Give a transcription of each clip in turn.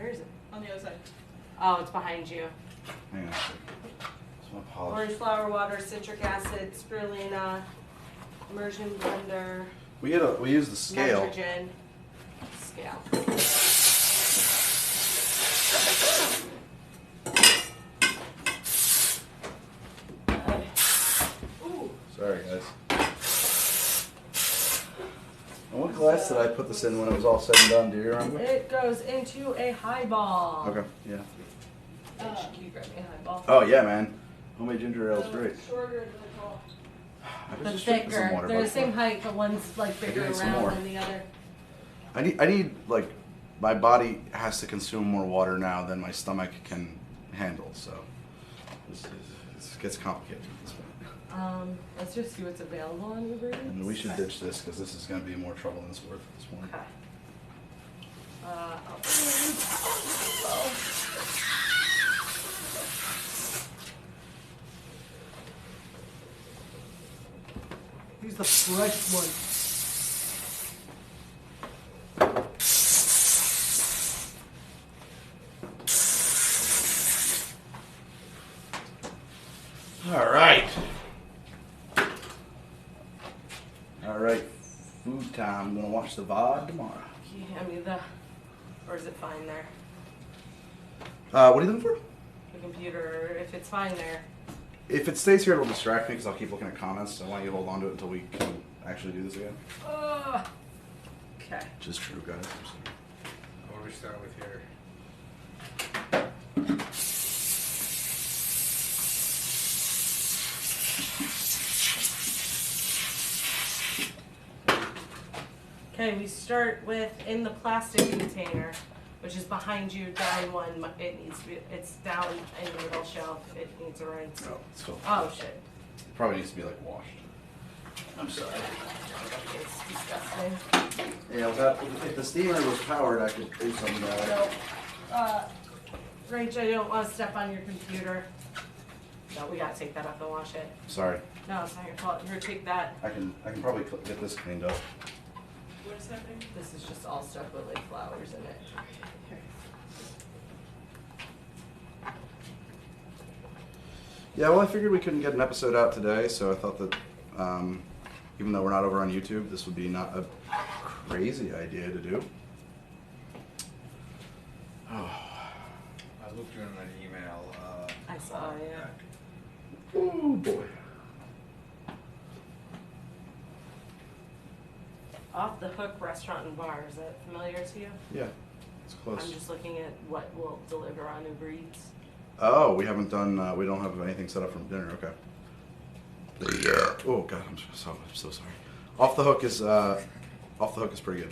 Where is it? On the other side. Oh, it's behind you. Hang on a second. So my polish. Orange flower water, citric acid, spirulina, immersion blender, We use the scale. nitrogen, scale. Ooh. Sorry, guys. And what glass did I put this in when it was all said and done? Do you remember? It goes into a highball. Okay, yeah. Can you grab me a highball? Oh yeah, man. Homemade ginger ale is great. Shorter than the tall. I was The just drinking some thicker. water, They're the bud. same height, but one's like bigger need some around more. than the other. I need like my body has to consume more water now than my stomach can handle. So this gets complicated at this point. Let's just see what's available on Uber Eats. And we should ditch this because this is going to be more trouble than it's worth at this point. Okay. Use the fresh one. All right. All right. Food time. I'm gonna watch the VOD tomorrow. Can you hand me the, or is it fine there? What are you looking for? The computer, if it's fine there. If it stays here, it'll distract me because I'll keep looking at comments. So I want you to hold on to it until we can actually do this again. Okay. Which is true, guys. What do we start with here? Okay, we start with in the plastic container, which is behind you, down one. It needs to be. It's down in the middle shelf. It needs a rinse. Oh, still. Oh shit! It probably needs to be like washed. I'm sorry. It's disgusting. Yeah, without, if the steamer was powered, I could do something about it. No, Rachel, I don't want to step on your computer. No, we gotta take that up and wash it. Sorry. No, it's not your fault. Here, take that. I can probably get this cleaned up. What is happening? This is just all stuff with like flowers in it. Yeah, well, I figured we couldn't get an episode out today, so I thought that even though we're not over on YouTube, this would be not a crazy idea to do. Oh. I looked you in an email. I saw, yeah. Oh boy. Off the Hook Restaurant and Bar, is that familiar to you? Yeah, it's close. I'm just looking at what will deliver on Uber Eats. Oh, we haven't done. We don't have anything set up for dinner. Okay. Oh God, I'm so sorry. Off the Hook is pretty good.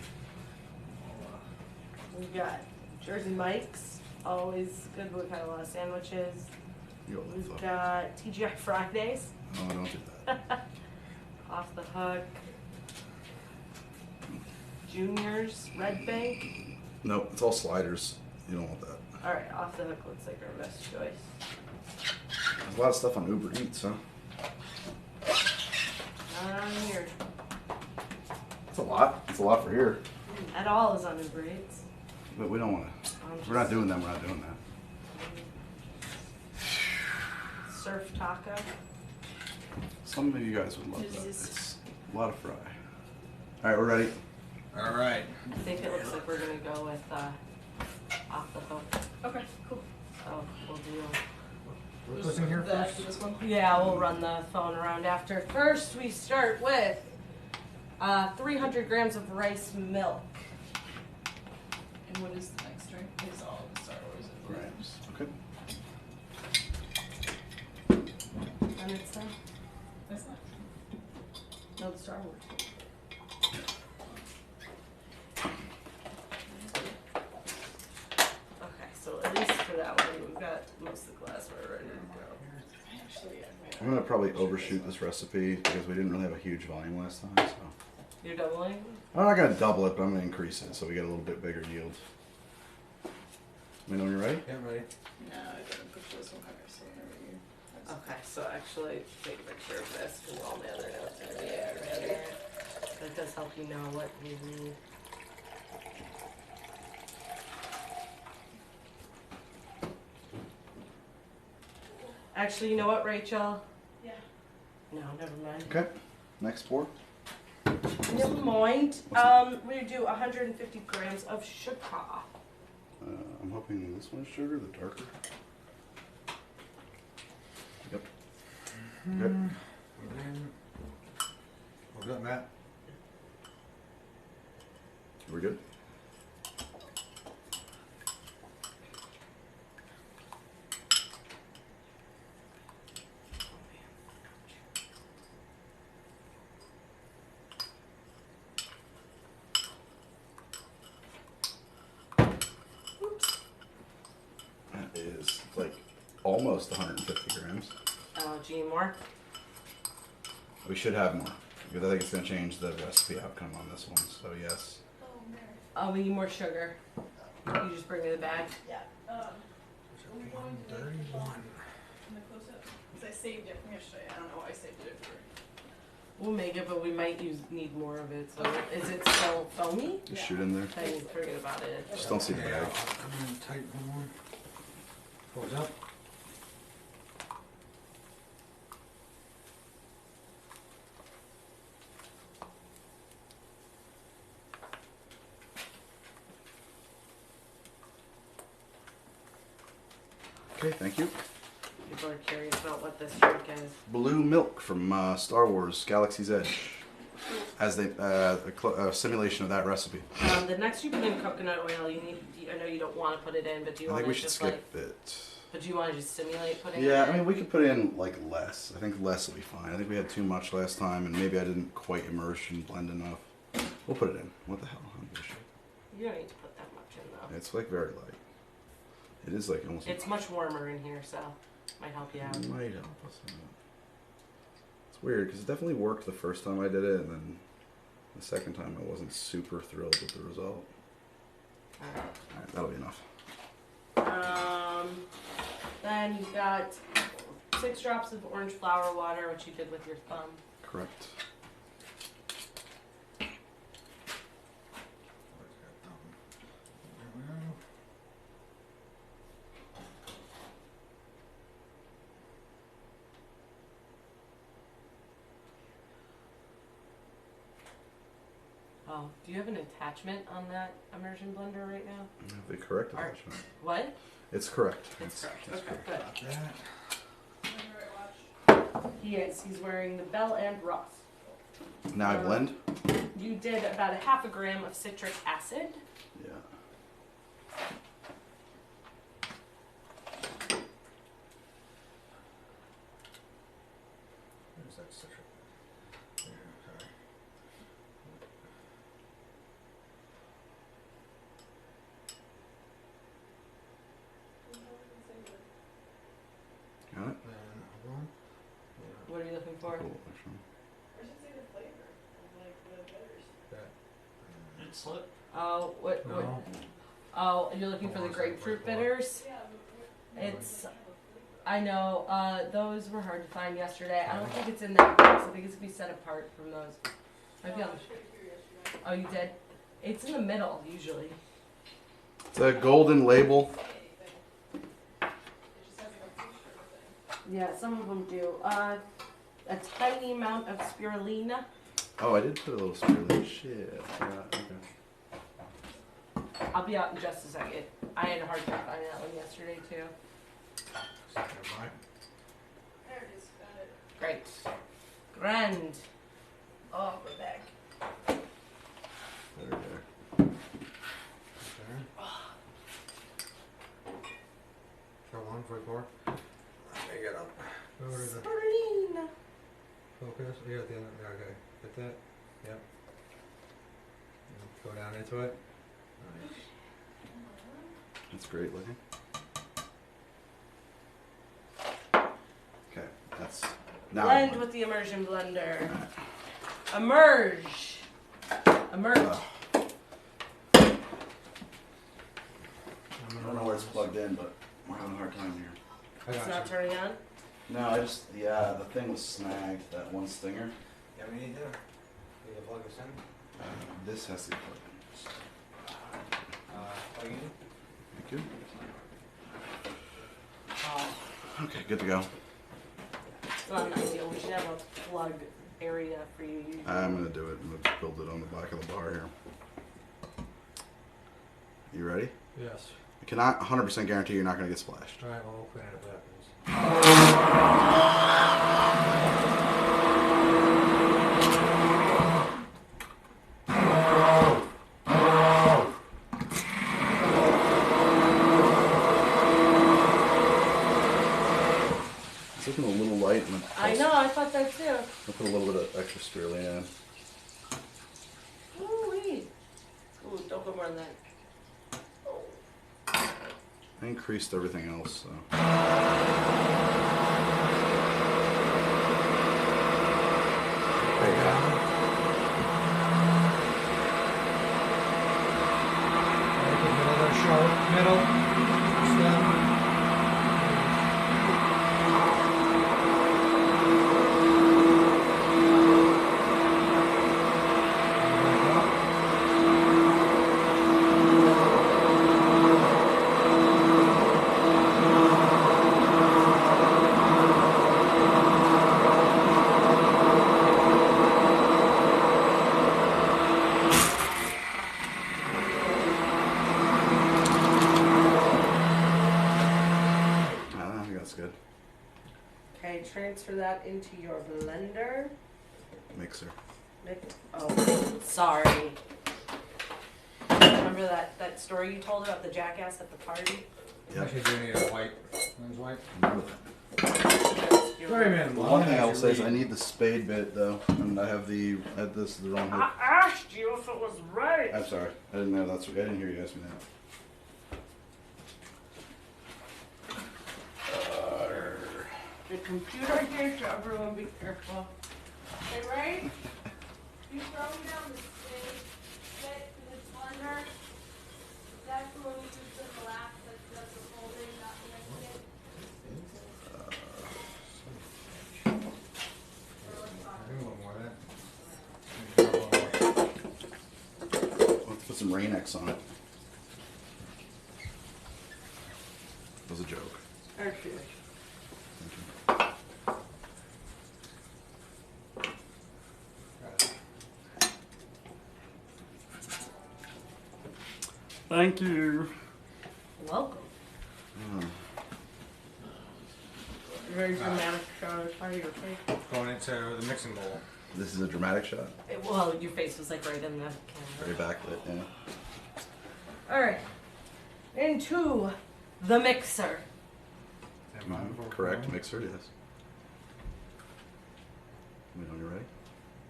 We've got Jersey Mike's, always good. We've had a lot of sandwiches. You go with We've the Hook. got TGI Fridays, Oh, don't do that. Off the Hook, Junior's, Red Bank. Nope, it's all sliders. You don't want that. All right, Off the Hook looks like our best choice. There's a lot of stuff on Uber Eats, huh? Not on here. It's a lot. It's a lot for here. At all is on Uber Eats. But we don't want to. We're not doing them. We're not doing that. Surf Taco. Some of you guys would love Is that. this- It's a lot of fry. All right, we're ready. All right. I think it looks like we're gonna go with Off the Hook. Okay, cool. So we'll do. What's in here That first? for this one? Yeah, we'll run the phone around after. First, we start with 300 grams of rice milk. And what is the next drink? It's all the Star Wars and Grams. Okay. And it's That's not. no the Star Wars. Okay, so at least for that one, we've got most of the glassware ready to go. Actually, I'm gonna probably overshoot this recipe because we didn't really have a huge volume last time. So You're doubling? I'm not gonna double it, but I'm gonna increase it so we get a little bit bigger yield. Let me know when you're ready. Yeah, ready. no, I didn't push this one higher, so whenever you. Okay, so actually take a picture of this because all my other notes are gonna be right here. That does help you know what you need. Actually, you know what, Rachel? Yeah. No, never mind. Okay. Next pour. Never mind. What's We do 150 grams of sugar. I'm hoping this one's sugar, the darker. Yep. Okay. What's up, Matt? We're good. That is like almost 150 grams. Oh, gee, more? We should have more because I think it's going to change the recipe outcome on this one. So yes. Oh, we need more sugar. You just bring me the bag. Yeah. Are we going to make the bomb in the close-up? Because I saved it from yesterday. I don't know why I saved it for. We'll make it, but we might need more of it. So, is it still foamy? Just shoot in there. Then forget about it. Just don't see the bag. I'm gonna tighten one. What's up? Okay, thank you. People are curious about what this drink is. Blue milk from Star Wars Galaxy's Edge. As a simulation of that recipe. The next you put in coconut oil, I know you don't want to put it in, but do you I want think we to should just skip like? it. But do you want to just simulate putting it Yeah, in? I mean, we could put in like less. I think less will be fine. I think we had too much last time, and maybe I didn't quite immerse and blend enough. We'll put it in. What the hell? I don't give a shit. You don't need to put that much in though. It's like very light. It is like almost. It's much warmer in here, so might help you out. It might help us out. It's weird because it definitely worked the first time I did it, and then the second time I wasn't super thrilled with the result. Alright. Alright, that'll be enough. Then you've got 6 drops of orange flower water, which you did with your thumb. Correct. Oh, do you have an attachment on that immersion blender right now? I have the correct Are- attachment. What? It's correct. It's correct. it's Okay, correct. good. That. He is. He's wearing the Bell and Ross. Now I blend. You did about 1/2 gram of citric acid. Yeah. Where's that citric? Yeah, sorry. Got it. And hold on. What are you looking for? Cool. Actually. I should say the flavor of like the bitters. That. It slip. Oh, what? No. Oh, you're looking for the grapefruit bitters? Yeah. It's. I know. Those were hard to find yesterday. I don't think it's in that box. I think it's gonna be set apart from those. Might be on. Oh, you did. It's in the middle usually. It's a golden label. Yeah, some of them do. A tiny amount of spirulina. Oh, I did put a little spirulina. Shit. Yeah, okay. I'll be out in just a second. I had a hard time finding that one yesterday too. Second of mine. There it is. Got it. Great. Grand. Oh, we're back. There we go. Okay. Show one for four. Let me get up. Go to the Spirulina. focus. Yeah, at the end. Yeah, okay. Get that. Yep. And go down into it. Nice. That's great looking. Okay, that's now. Blend with the immersion blender. Emerge. Emerge. I don't know where it's plugged in, but we're having a hard time here. I It's got not you. turning on. No, the thing was snagged, that one stinger. Yeah, we need to plug this in. This has to be plugged Plug in. in. Thank you. Okay, good to go. It's not an ideal. We should have a plug area for you. Usually. I'm gonna do it. I'm gonna build it on the back of the bar here. You ready? Yes. I cannot 100% guarantee you're not gonna get splashed. Alright, well, we'll clean it up afterwards. It's looking a little light. I know. I thought that too. I'll put a little bit of extra spirulina in. Ooh-wee. Ooh, don't put more than that. I increased everything else, so. There you go. Middle there, sharp. Middle. Stem. I think that's good. Okay, transfer that into your blender. Mixer. Oh, sorry. Remember that story you told about the jackass at the party? Yep. Actually, do need a white. One's white. Remember that. Sorry, man. The one thing I will say is I need the spade bit though, and I have the this is the wrong. I asked you if it was right. I'm sorry. I didn't know that's. I didn't hear you ask me that. The computer here, so everyone be careful. Okay, right? You throw me down the spade bit in the blender. That's the one we use the glass that does the folding, not the next bit. Let's put some Rain-X on it. That was a joke. Okay. Thank you. Welcome. Very dramatic show. Sorry, your face. Going into the mixing bowl. This is a dramatic shot. Well, your face was like right in the Very camera. backlit. Yeah. All right. Into the mixer. Correct mixer. Yes. We know you're ready.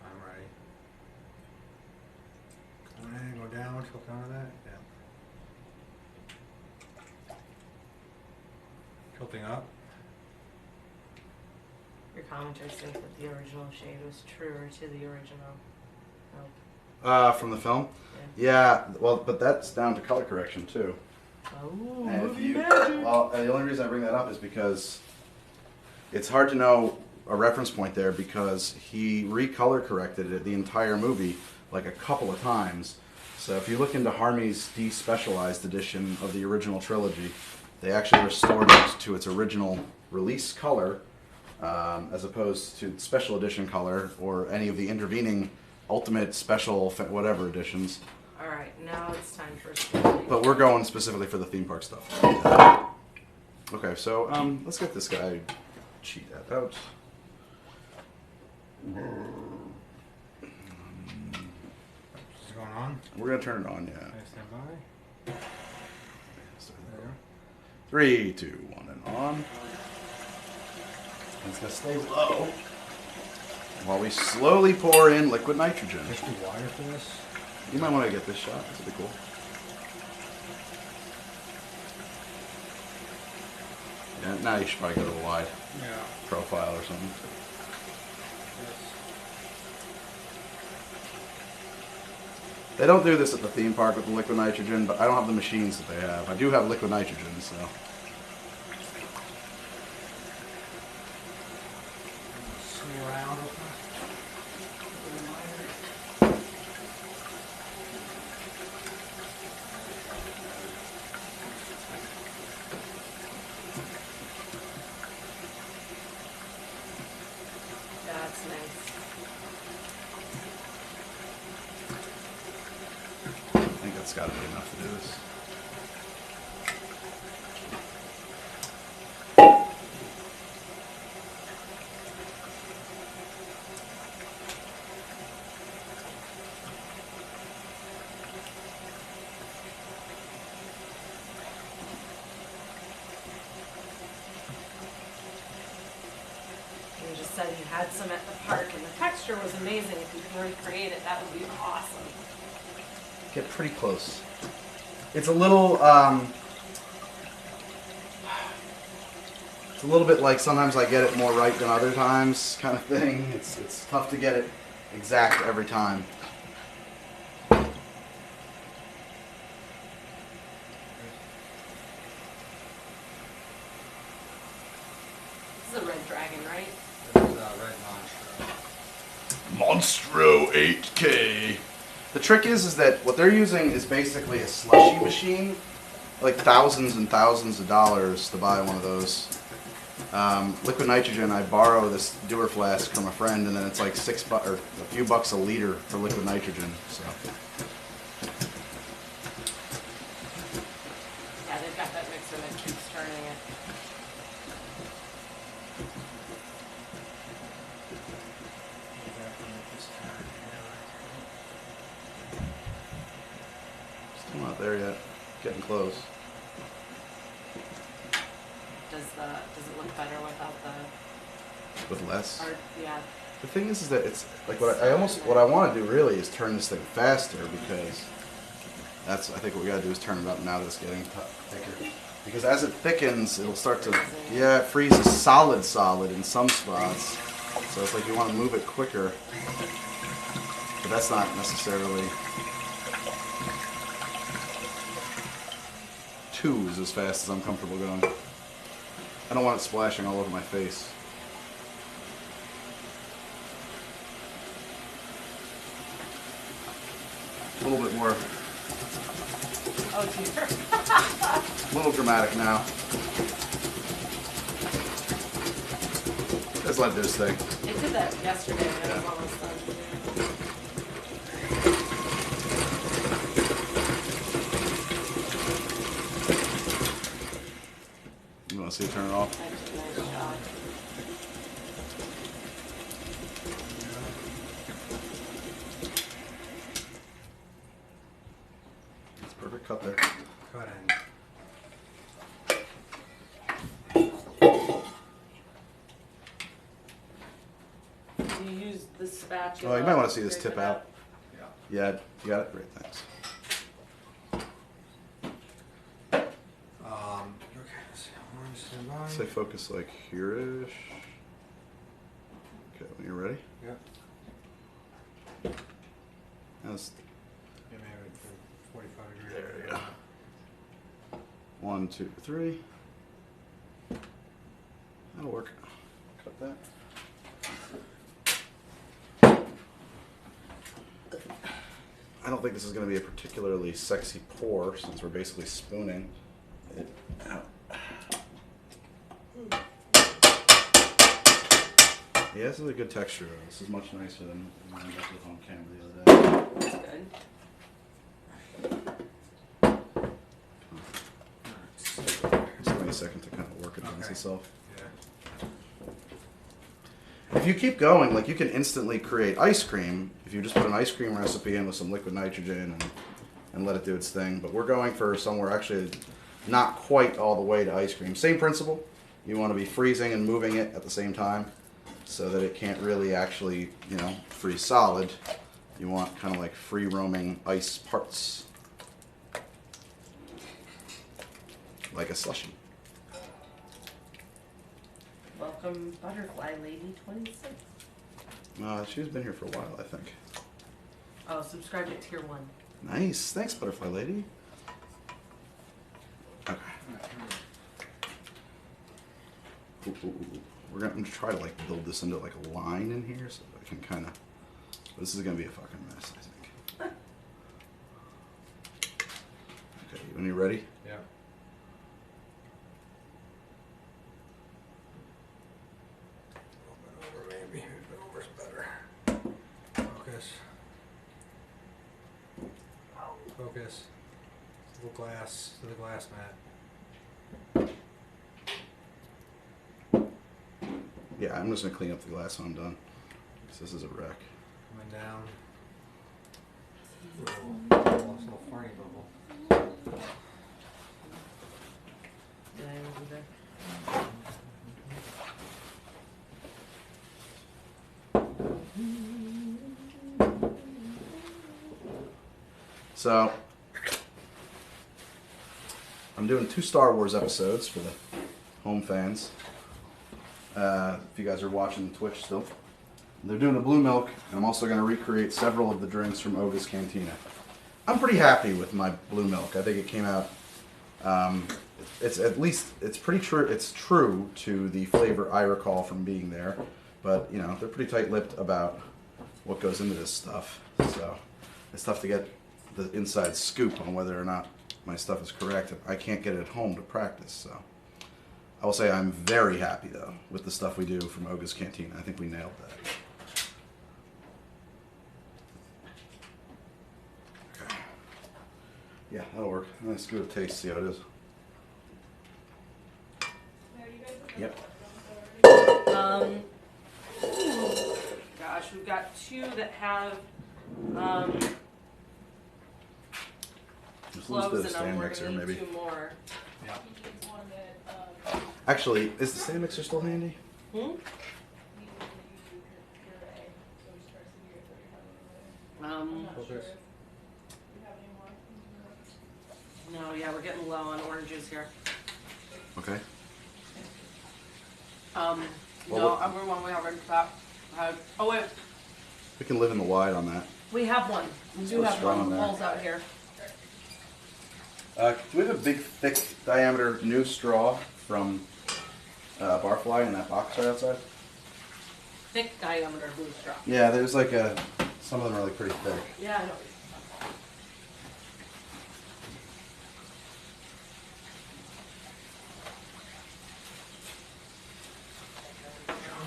I'm ready. Go in, go down, tilt down to that. Yeah. Tilting up. Your commenters think that the original shade was truer to the original. From the film. Yeah. Well, but that's down to color correction too. Oh, And if movie you, magic. well, and the only reason I bring that up is because it's hard to know a reference point there because he recolor corrected it the entire movie like a couple of times. So if you look into Harmy's despecialized edition of the original trilogy, they actually restored it to its original release color as opposed to special edition color or any of the intervening ultimate special whatever editions. All right, now it's time for spinning. But we're going specifically for the theme park stuff. Okay, so let's get this guy cheat that out. Is it going on? We're gonna turn it on, yeah. Okay, stand by. There. 3, 2, 1, and on. And it's gonna stay low while we slowly pour in liquid nitrogen. Just too wide for this. You might want to get this shot. This would be cool. Yeah, now you should probably go to a wide Yeah. profile or something. Yes. They don't do this at the theme park with the liquid nitrogen, but I don't have the machines that they have. I do have liquid nitrogen, so. Swing around real fast. That's got to be enough to do this. You just said you had some at the park, and the texture was amazing. If you can recreate it, that would be awesome. Get pretty close. It's a little, it's a little bit like sometimes I get it more right than other times, kind of thing. It's tough to get it exact every time. This is a red dragon, right? This is Red Monstro. Monstro 8K. The trick is that what they're using is basically a slushy machine, like thousands and thousands of dollars to buy one of those. Liquid nitrogen, I borrow this Dewar flask from a friend, and then it's like $6 or a few bucks a liter for liquid nitrogen. So Yeah, they've got that mixer that keeps turning it. still not there yet. Getting close. Does it look better without the With less. art? Yeah. The thing is that it's like what I want to do really is turn this thing faster, because that's, I think what we got to do is turn it up now that it's getting thicker. Because as it thickens, it'll start to, yeah, it freezes solid in some spots. So it's like you want to move it quicker, but that's not necessarily. 2 is as fast as I'm comfortable going. I don't want it splashing all over my face. A little bit more, Oh dear. a little dramatic now. Let's let it do its thing. It did that yesterday and it was Yeah. almost done. You want to see it turn it off? That did a nice job. It's a perfect cut there. Cut in. Do you use the spatula? Oh, you might want to see this scrape tip it out. Yeah. Yeah, you got it? Great, thanks. Okay, let's see. Orange, stand by. Say focus like here-ish. Okay, when you're ready. Yep. That's Yeah, maybe 45 degrees. There you go. 1, 2, 3. That'll work. Cut that. I don't think this is going to be a particularly sexy pour, since we're basically spooning it out. Yeah, this is a good texture. This is much nicer than mine I was on camera the other day. That's good. Just give me a second to kind of work it against Okay. itself. Yeah. If you keep going, like, you can instantly create ice cream if you just put an ice cream recipe in with some liquid nitrogen and let it do its thing. But we're going for somewhere actually not quite all the way to ice cream. Same principle. You want to be freezing and moving it at the same time so that it can't really actually, you know, freeze solid. You want kind of like free roaming ice parts. Like a slushie. Welcome, Butterfly Lady 26. She's been here for a while, I think. Oh, subscribe to Tier 1. Nice. Thanks, Butterfly Lady. Okay. Ooh. We're gonna try to like build this into like a line in here so I can kind of. This is gonna be a fucking mess, I think. Okay, when you're ready. Yeah. A little bit over, maybe. A bit over's better. Focus. Focus. little glass to the glass mat. Yeah, I'm just gonna clean up the glass when I'm done. 'Cause this is a wreck. Coming down. Little farting bubble. Did I move there? So, I'm doing 2 Star Wars episodes for the home fans. If you guys are watching Twitch still. They're doing the blue milk, and I'm also going to recreate several of the drinks from Oga's Cantina. I'm pretty happy with my blue milk. I think it came out. It's at least it's pretty true. It's true to the flavor I recall from being there, but you know they're pretty tight-lipped about what goes into this stuff. So it's tough to get the inside scoop on whether or not my stuff is correct. I can't get it at home to practice, so I will say I'm very happy though with the stuff we do from Oga's Cantina. I think we nailed that. Okay. Yeah, that'll work. Let's give it a taste, see how it is. Yep. Gosh, we've got 2 that have Just lose cloves the in them. stand We're mixer, gonna need maybe. 2 more. Yeah. He needs one that, Actually, is the stand mixer still handy? Hmm? he needs to use your puree, so he starts the year 35 anyway. I'm not Focus. sure if you have any more. No, yeah, we're getting low on oranges here. Okay. No, Well, what- everyone we already got had. Oh wait, We can live in the wide on that. we have one. We do So have strong one. The there. bowl's out here. Do we have a big, thick diameter new straw from Barfly in that box right outside? Thick diameter blue straw. Yeah, there's like some of them are like pretty thick. Yeah, I know.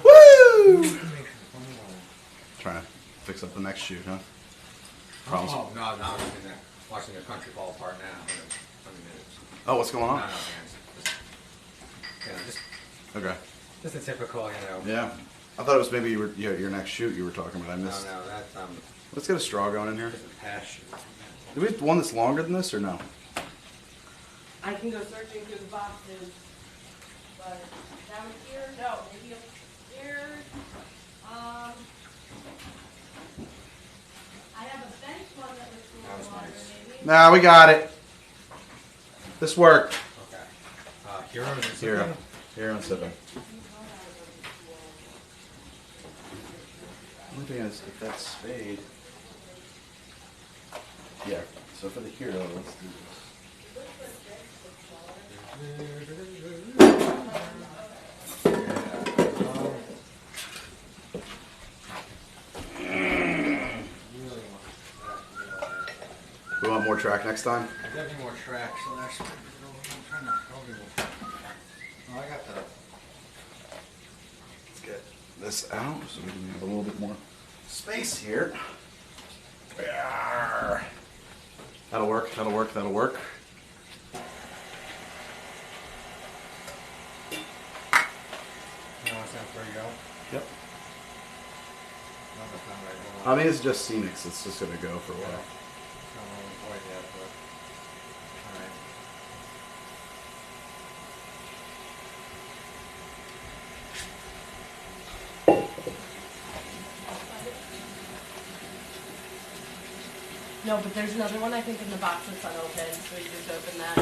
Woo! Trying to fix up the next shoot, huh? Problems. Oh, no, I was in there watching the country fall apart now. I mean, it's, Oh, what's going no, on? man. Just Okay. just a typical, you know. Yeah. I thought it was maybe your next shoot you were talking about. I No, missed. no, that's Let's get a straw going in here. just a passion. Do we have one that's longer than this or no? I can go searching through the boxes, but down here, no, maybe upstairs. I have a bench one that was That was longer, nice. maybe. Nah, we got it. This worked. Okay. Hero and Hero. Hero and sipping. Only thing is, if that's spade. Yeah. So for the hero, let's do this. We want more track next time. Definitely more tracks. So that's. I'm trying to. Oh, I got the. Let's get this out so we can have a little bit more space here. Yarr. That'll work, that'll work, that'll work. No, it's not where you go. Yep. No, that's not right. I mean, it's just scenic, so it's just gonna go for a while. It's not really quite yet, but. Alright. No, but there's another one I think in the box that's unopened, so you just open that.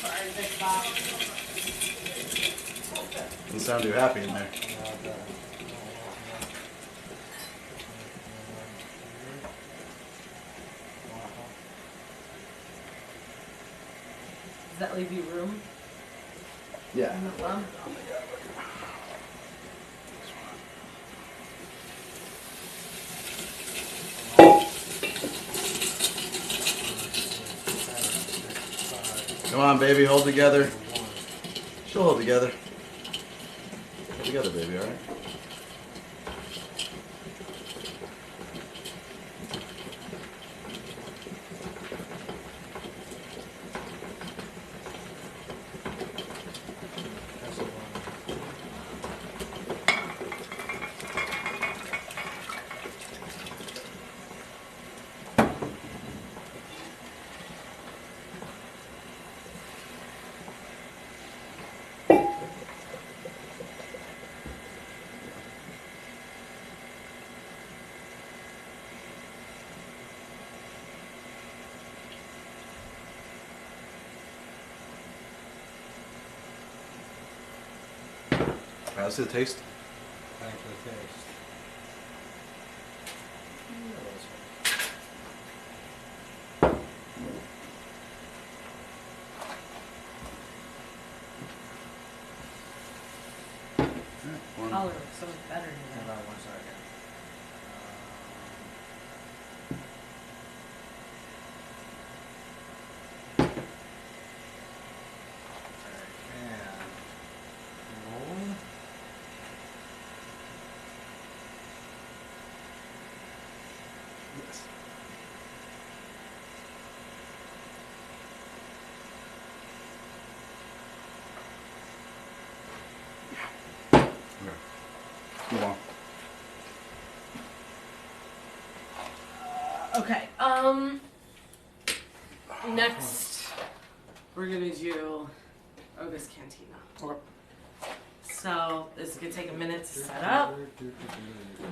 Sorry, big box. Doesn't sound too happy in there. Does that leave you room? Yeah. in the lump? Come on, baby, hold together. She'll hold together. Hold together, baby, alright? How's the taste? Thanks for the taste. Color looks so much better Hold than on 1 second. And Yes. Okay. Move on. Okay. Next, we're gonna do Oga's Cantina. Okay. So this is gonna take a minute to set up. I'm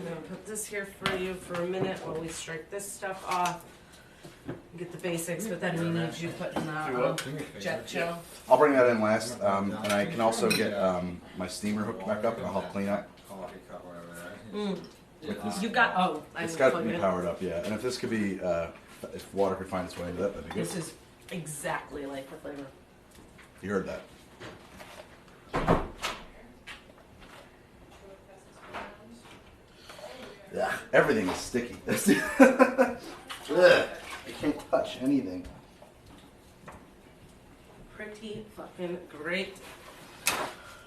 gonna put this here for you for a minute while we strike this stuff off. Get the basics, but then we need you putting the jet chill. I'll bring that in last, and I can also get my steamer hooked back up, and I'll help clean up. coffee cup, whatever that is. With this, You got I it's will got to plug be it in. powered up, yeah. And if this could be, if water could find its way into that, that'd be good. This is exactly like the flavor. You heard that. Ugh, everything is sticky. Ugh, I can't touch anything. Pretty fucking great.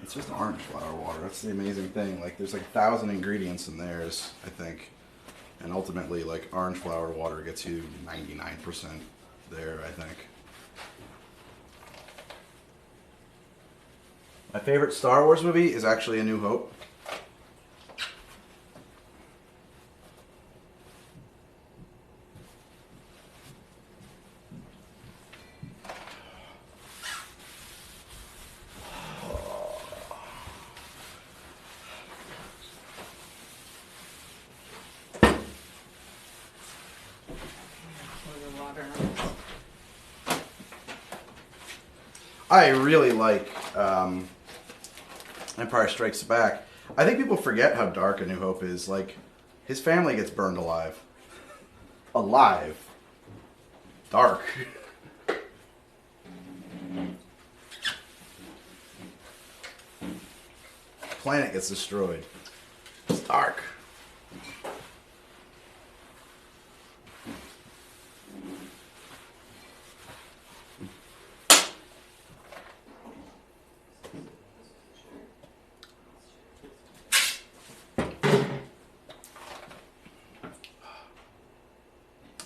It's just orange flower water. That's the amazing thing. Like, there's like 1,000 ingredients in theirs, I think. And ultimately, like, orange flower water gets you 99% there, I think. My favorite Star Wars movie is actually A New Hope. Pour the water on this. I really like Empire Strikes Back. I think people forget how dark A New Hope is. Like, his family gets burned alive. Alive. Dark. Planet gets destroyed. It's dark.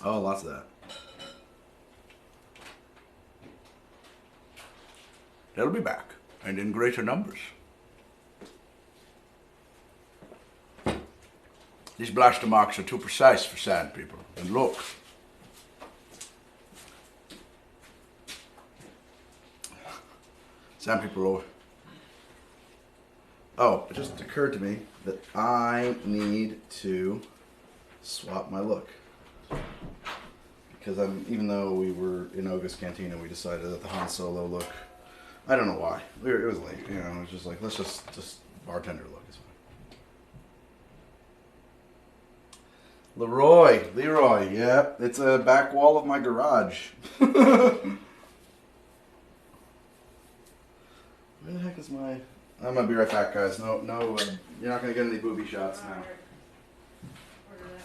Oh, lots of that. They'll be back, and in greater numbers. These blaster marks are too precise for sand people. And look. Sand people are... Oh, it just occurred to me that I need to swap my look. Because even though we were in Oga's Cantina, we decided that the Han Solo look, I don't know why. It was late, you know, it was just like, let's just bartender look is fine. Leroy, yeah, it's a back wall of my garage. Where the heck is my, I'm gonna be right back, guys. No, you're not gonna get any booby shots now. Order that.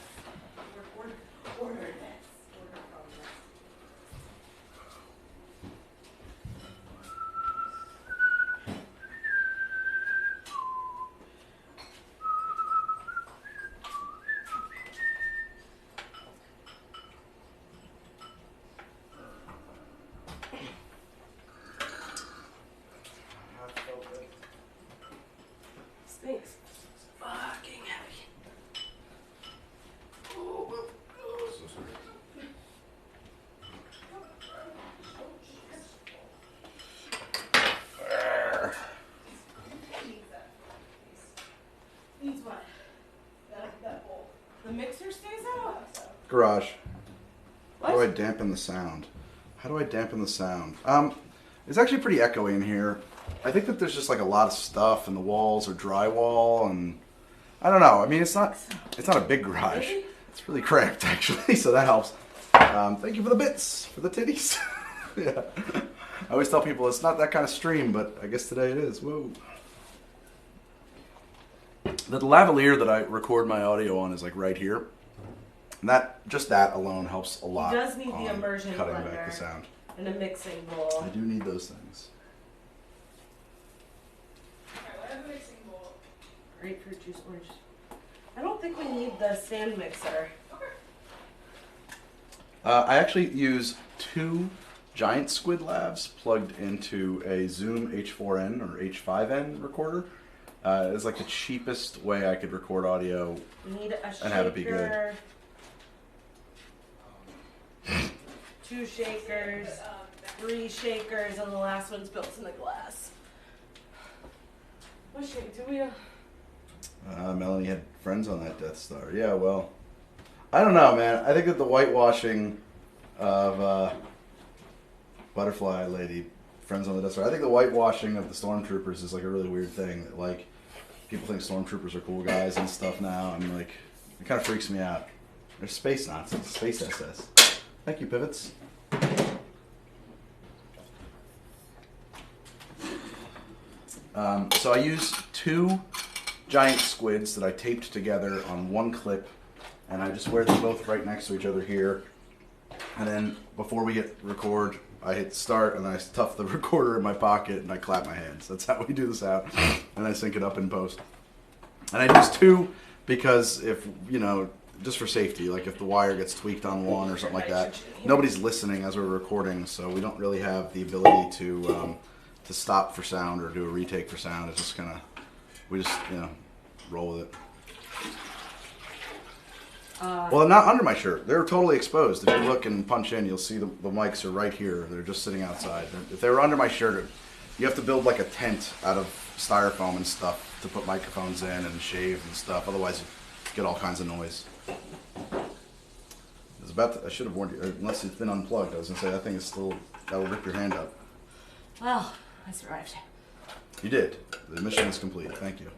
Order this. Order from this. This thing's fucking heavy. Needs what? That bowl. The mixer stays out? Garage. How do I What? dampen the sound? How do I dampen the sound? It's actually pretty echoey in here. I think that there's just like a lot of stuff, and the walls are drywall, and I don't know. I mean, it's not a big garage. It's really cramped actually, so that helps. Thank you for the bits, for the titties. Yeah. I always tell people it's not that kind of stream, but I guess today it is. Whoa. The lavalier that I record my audio on is like right here. And that alone helps a lot. He does need the on immersion cutting blender back the sound. and a mixing bowl. I do need those things. Alright, what have a mixing bowl? Grapefruit juice, orange. I don't think we need the stand mixer. Okay. I actually use 2 giant Squid Labs plugged into a Zoom H4n or H5n recorder. It's like the cheapest way I could record audio. We need a shaker. And have it be good. 2 shakers, 3 shakers, and the last one's built in the glass. What shaker do we have? Melanie had friends on that Death Star. Yeah, well, I don't know, man. I think that the whitewashing of Butterfly Lady, friends on the Death Star. I think the whitewashing of the stormtroopers is like a really weird thing. That, like, people think stormtroopers are cool guys and stuff now. I'm like, it kind of freaks me out. They're space Nazis, space SS. Thank you, Pivots. So I used 2 giant squids that I taped together on 1 clip, and I just wear them both right next to each other here. And then before we hit record, I hit start and I stuff the recorder in my pocket and I clap my hands. That's how we do this out, and I sync it up in post. And I use 2 because if, you know, just for safety, like if the wire gets tweaked on one or something like that, nobody's listening as we're recording, so we don't really have the ability to stop for sound or do a retake for sound. It's just kind of, we just, you know, roll with it. Well, they're not under my shirt. They're totally exposed. If you look and punch in, you'll see the mics are right here. They're just sitting outside. If they were under my shirt, you have to build like a tent out of styrofoam and stuff to put microphones in and shave and stuff. Otherwise, you get all kinds of noise. I should have warned you, unless it's been unplugged. I was going to say, that thing is still, that will rip your hand up. Well, I survived. You did. The mission is complete. Thank you.